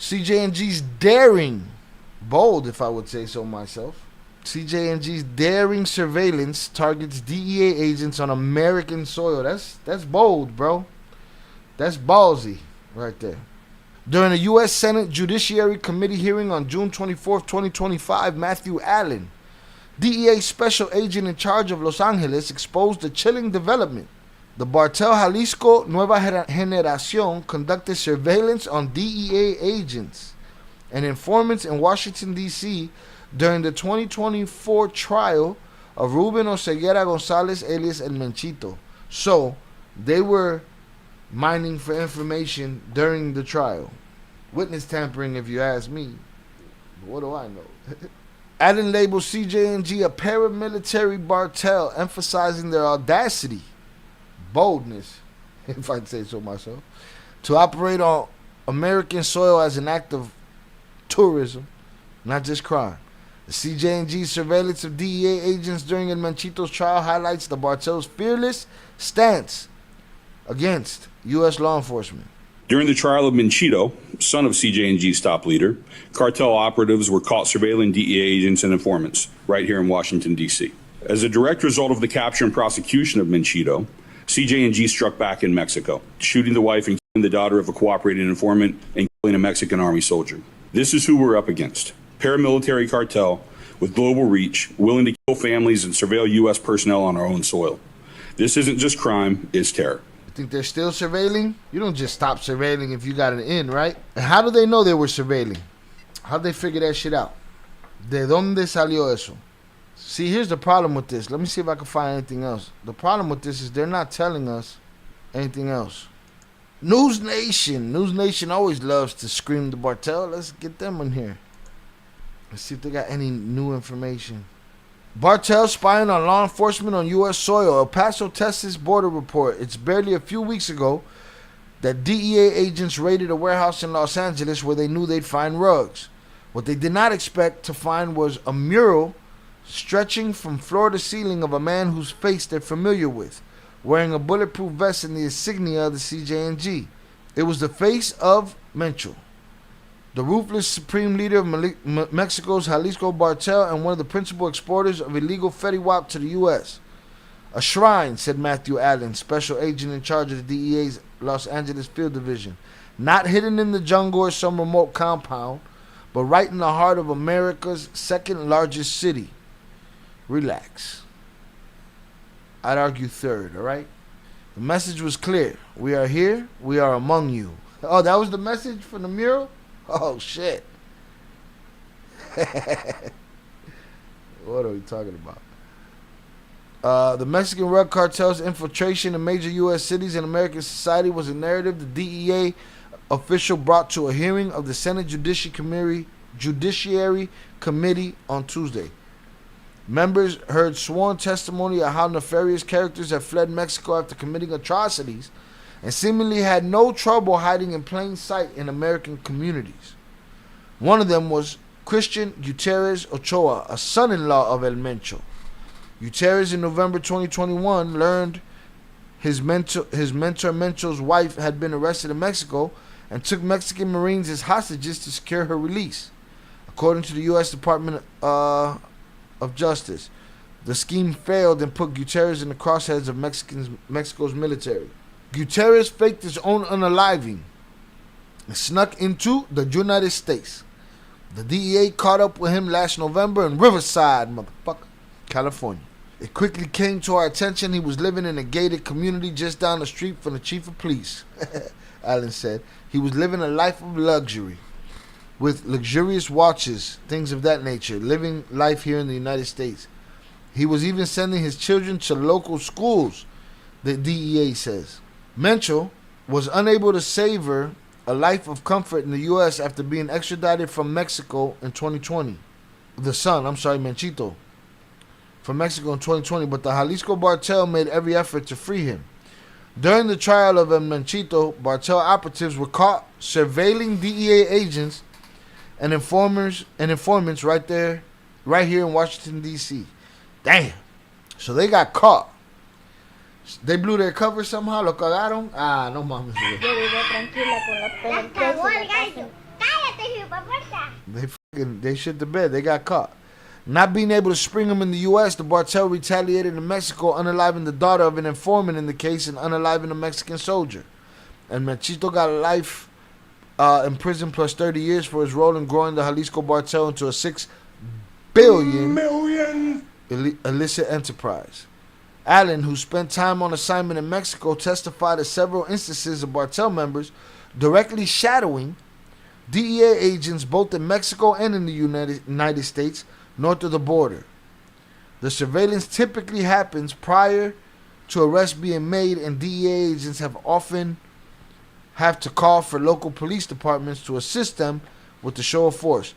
CJNG's daring, bold if I would say so myself, CJNG's daring surveillance targets DEA agents on American soil. That's bold, bro. That's ballsy right there. During a U.S. Senate Judiciary Committee hearing on June 24th, 2025, Matthew Allen, DEA special agent in charge of Los Angeles, exposed a chilling development. The Cartel Jalisco Nueva Generación conducted surveillance on DEA agents and informants in Washington, D.C. during the 2024 trial of Rubén Oseguera González alias El Menchito. So, they were mining for information during the trial. Witness tampering, if you ask me. What do I know? Allen labels CJNG a paramilitary cartel, emphasizing their audacity, boldness, if I'd say so myself, to operate on American soil as an act of tourism, not just crime. The CJNG surveillance of DEA agents during El Menchito's trial highlights the cartel's fearless stance against U.S. law enforcement. During the trial of Menchito, son of CJNG's top leader, cartel operatives were caught surveilling DEA agents and informants right here in Washington, D.C. As a direct result of the capture and prosecution of Menchito, CJNG struck back in Mexico, shooting the wife and killing the daughter of a cooperating informant and killing a Mexican army soldier. This is who we're up against. Paramilitary cartel with global reach, willing to kill families and surveil U.S. personnel on our own soil. This isn't just crime, it's terror. Think they're still surveilling? You don't just stop surveilling if you got an in, right? And how do they know they were surveilling? How'd they figure that shit out? ¿De dónde salió eso? See, here's the problem with this. Let me see if I can find anything else. The problem with this is they're not telling us anything else. News Nation. News Nation always loves to scream the cartel. Let's get them in here. Let's see if they got any new information. Cartel spying on law enforcement on U.S. soil. El Paso, Texas border report. It's barely a few weeks ago that DEA agents raided a warehouse in Los Angeles where they knew they'd find rugs. What they did not expect to find was a mural stretching from floor to ceiling of a man whose face they're familiar with, wearing a bulletproof vest and the insignia of the CJNG. It was the face of Mencho, the ruthless supreme leader of Mexico's Jalisco cartel and one of the principal exporters of illegal fetty-wap to the U.S. A shrine, said Matthew Allen, special agent in charge of the DEA's Los Angeles Field Division, not hidden in the jungle or some remote compound, but right in the heart of America's second largest city. Relax. I'd argue third, all right? The message was clear. We are here. We are among you. Oh, that was the message from the mural? Oh, shit. What are we talking about? The Mexican rug cartel's infiltration in major U.S. cities and American society was a narrative the DEA official brought to a hearing of the Senate Judiciary Committee on Tuesday. Members heard sworn testimony of how nefarious characters have fled Mexico after committing atrocities and seemingly had no trouble hiding in plain sight in American communities. One of them was Christian Gutierrez Ochoa, a son-in-law of El Mencho. Gutierrez in November 2021 learned his mentor Mencho's wife had been arrested in Mexico and took Mexican Marines as hostages to secure her release. According to the U.S. Department of Justice, the scheme failed and put Gutierrez in the crosshairs of Mexico's military. Gutierrez faked his own unaliving and snuck into the United States. The DEA caught up with him last November in Riverside, motherfucker, California. It quickly came to our attention he was living in a gated community just down the street from the chief of police. Allen said he was living a life of luxury with luxurious watches, things of that nature, living life here in the United States. He was even sending his children to local schools, the DEA says. Mencho was unable to savor a life of comfort in the U.S. after being extradited from Mexico in 2020. Menchito, from Mexico in 2020, but the Jalisco cartel made every effort to free him. During the trial of Menchito, cartel operatives were caught surveilling DEA agents and informants right here in Washington, D.C. Damn. So they got caught. They blew their cover somehow, lo cagaron. Ah, no mames. Yo vivo tranquila con los pelos. Acabó el gallo. Cállate. they shit the bed. They got caught. Not being able to spring him in the U.S., the Cartel retaliated in Mexico, unaliving the daughter of an informant in the case and unaliving a Mexican soldier. And Menchito got life in prison plus 30 years for his role in growing the Jalisco Cartel into a $6 billion illicit enterprise. Allen, who spent time on assignment in Mexico, testified of several instances of cartel members directly shadowing DEA agents both in Mexico and in the United States north of the border. The surveillance typically happens prior to arrests being made, and DEA agents often have to call for local police departments to assist them with the show of force.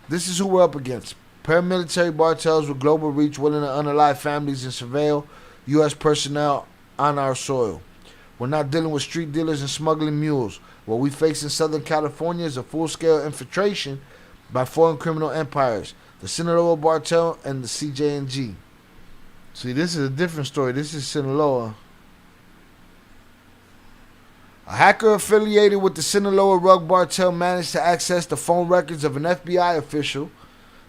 This is who we're up against. Paramilitary cartels with global reach willing to unalive families and surveil U.S. personnel on our soil. We're not dealing with street dealers and smuggling mules. What we face in Southern California is a full-scale infiltration by foreign criminal empires, the Sinaloa Cartel and the CJNG. See, this is a different story. This is Sinaloa. A hacker affiliated with the Sinaloa Rug Cartel managed to access the phone records of an FBI official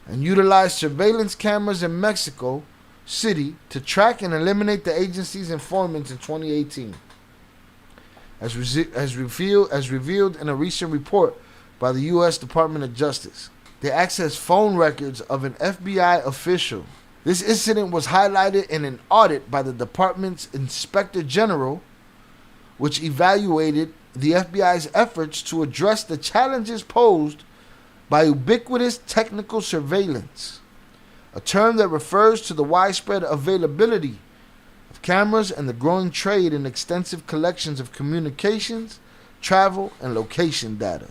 and utilized surveillance cameras in Mexico City to track and eliminate the agency's informants in 2018. As revealed in a recent report by the U.S. Department of Justice. They accessed phone records of an FBI official. This incident was highlighted in an audit by the department's Inspector General, which evaluated the FBI's efforts to address the challenges posed by ubiquitous technical surveillance, a term that refers to the widespread availability of cameras and the growing trade in extensive collections of communications, travel, and location data.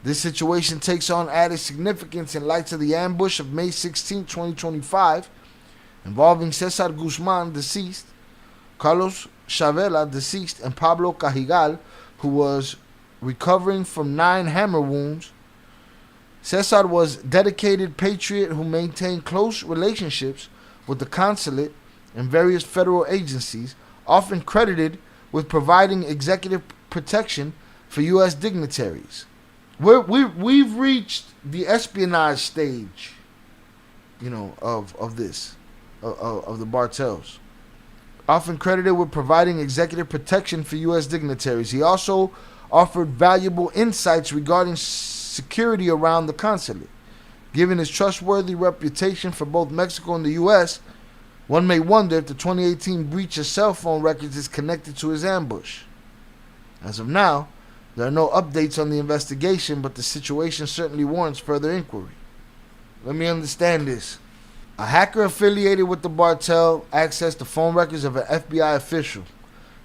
This situation takes on added significance in light of the ambush of May 16, 2025, involving Cesar Guzman, deceased, Carlos Chavela, deceased, and Pablo Cajigal, who was recovering from 9 hammer wounds. Cesar was a dedicated patriot who maintained close relationships with the consulate and various federal agencies, often credited with providing executive protection for U.S. dignitaries. We've reached the espionage stage, of the cartels. Often credited with providing executive protection for U.S. dignitaries. He also offered valuable insights regarding security around the consulate. Given his trustworthy reputation for both Mexico and the U.S., one may wonder if the 2018 breach of cell phone records is connected to his ambush. As of now, there are no updates on the investigation, but the situation certainly warrants further inquiry. Let me understand this. A hacker affiliated with the cartel accessed the phone records of an FBI official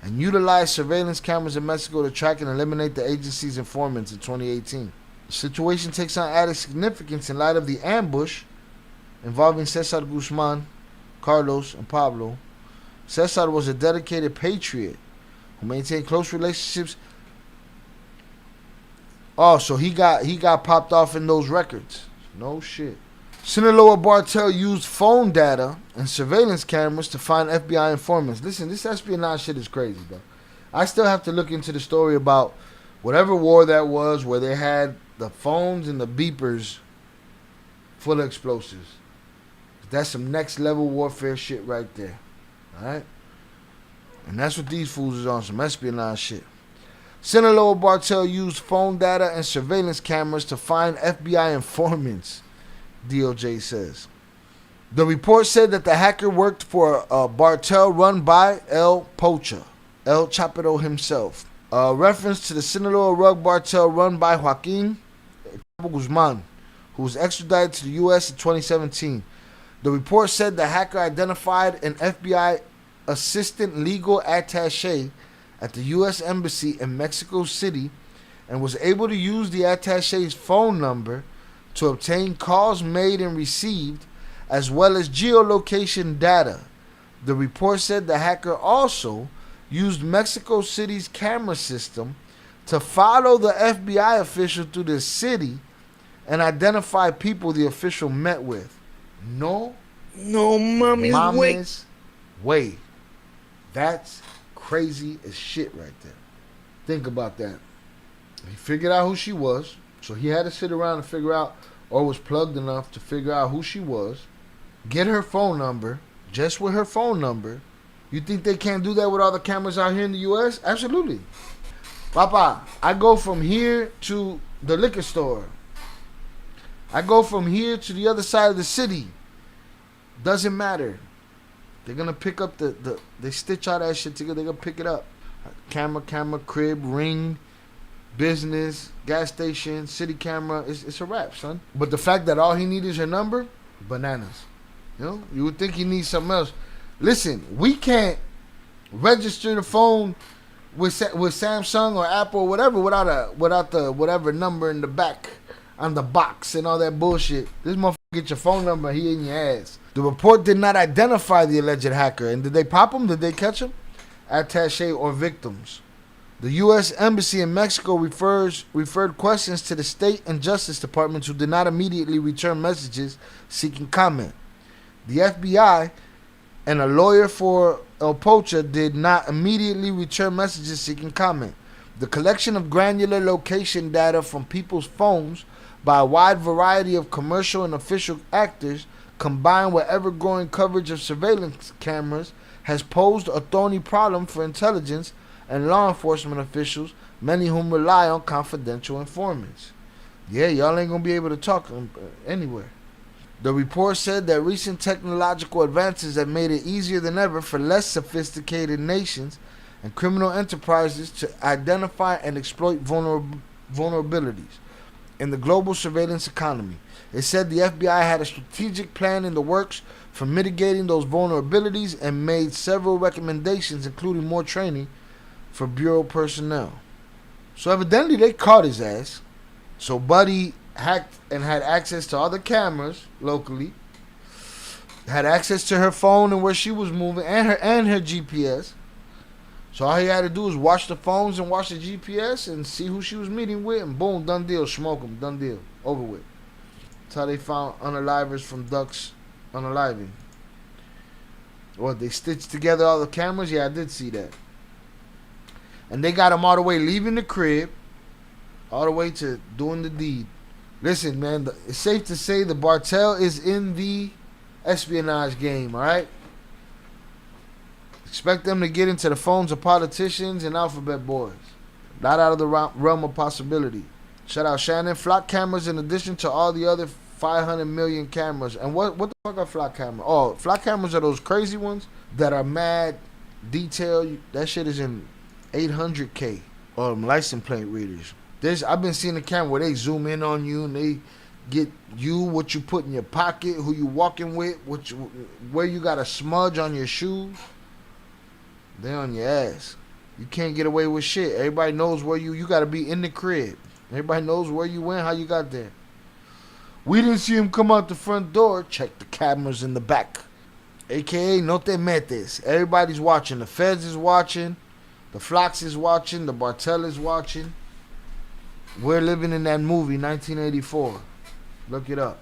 and utilized surveillance cameras in Mexico to track and eliminate the agency's informants in 2018. The situation takes on added significance in light of the ambush involving Cesar Guzman, Carlos, and Pablo. Cesar was a dedicated patriot who maintained close relationships. Oh, so he got popped off in those records. No shit. Sinaloa Cartel used phone data and surveillance cameras to find FBI informants. Listen, this espionage shit is crazy, bro. I still have to look into the story about whatever war that was where they had the phones and the beepers full of explosives. That's some next level warfare shit right there. Alright? And that's what these fools is on, some espionage shit. Sinaloa Cartel used phone data and surveillance cameras to find FBI informants, DOJ says. The report said that the hacker worked for a cartel run by El Pocha, El Chapero himself. A reference to the Sinaloa Rug Cartel run by Joaquin Guzman, who was extradited to the U.S. in 2017. The report said the hacker identified an FBI assistant legal attaché at the U.S. Embassy in Mexico City and was able to use the attaché's phone number to obtain calls made and received, as well as geolocation data. The report said the hacker also used Mexico City's camera system to follow the FBI official through the city and identify people the official met with. No mames, way. That's crazy as shit right there. Think about that. He figured out who she was, so he had to sit around and figure out or was plugged enough to figure out who she was, get her phone number, just with her phone number. You think they can't do that with all the cameras out here in the U.S.? Absolutely. Papa, I go from here to the liquor store. I go from here to the other side of the city. Doesn't matter. They're going to pick up they stitch all that shit together. They're going to pick it up. Camera, crib, ring, business, gas station, city camera. It's a wrap, son. But the fact that all he needs is her number, bananas. You know, you would think he needs something else. Listen, we can't register the phone with Samsung or Apple or whatever without the whatever number in the back on the box and all that bullshit. This motherfucker get your phone number, he in your ass. The report did not identify the alleged hacker. And did they pop him? Did they catch him? Attaché or victims. The U.S. Embassy in Mexico referred questions to the State and Justice Departments, who did not immediately return messages seeking comment. The FBI and a lawyer for El Pocha did not immediately return messages seeking comment. The collection of granular location data from people's phones by a wide variety of commercial and official actors, combined with ever-growing coverage of surveillance cameras, has posed a thorny problem for intelligence and law enforcement officials, many whom rely on confidential informants. Yeah, y'all ain't gonna be able to talk anywhere. The report said that recent technological advances have made it easier than ever for less sophisticated nations and criminal enterprises to identify and exploit vulnerabilities in the global surveillance economy. It said the FBI had a strategic plan in the works for mitigating those vulnerabilities and made several recommendations, including more training for bureau personnel. So evidently they caught his ass. So Buddy hacked and had access to all the cameras locally, had access to her phone and where she was moving, and her GPS. So all he had to do was watch the phones and watch the GPS and see who she was meeting with, and boom, done deal, smoke them, done deal, over with. That's how they found unalivers from ducks unaliving. What, they stitched together all the cameras? Yeah, I did see that. And they got him all the way leaving the crib, all the way to doing the deed. Listen, man, it's safe to say the Cartel is in the espionage game, all right? Expect them to get into the phones of politicians and alphabet boys. Not out of the realm of possibility. Shout out Shannon. Flock cameras in addition to all the other 500 million cameras. And what the fuck are flock cameras? Oh, flock cameras are those crazy ones that are mad detail. That shit is in 800K. License plate readers. I've been seeing the camera where they zoom in on you and they get you, what you put in your pocket, who you walking with, where you got a smudge on your shoes. They on your ass. You can't get away with shit. Everybody knows where you got to be in the crib. Everybody knows where you went, how you got there. We didn't see him come out the front door. Check the cameras in the back. AKA, no te metes. Everybody's watching. The feds is watching. The Flocks is watching. The Cartel is watching. We're living in that movie, 1984. Look it up.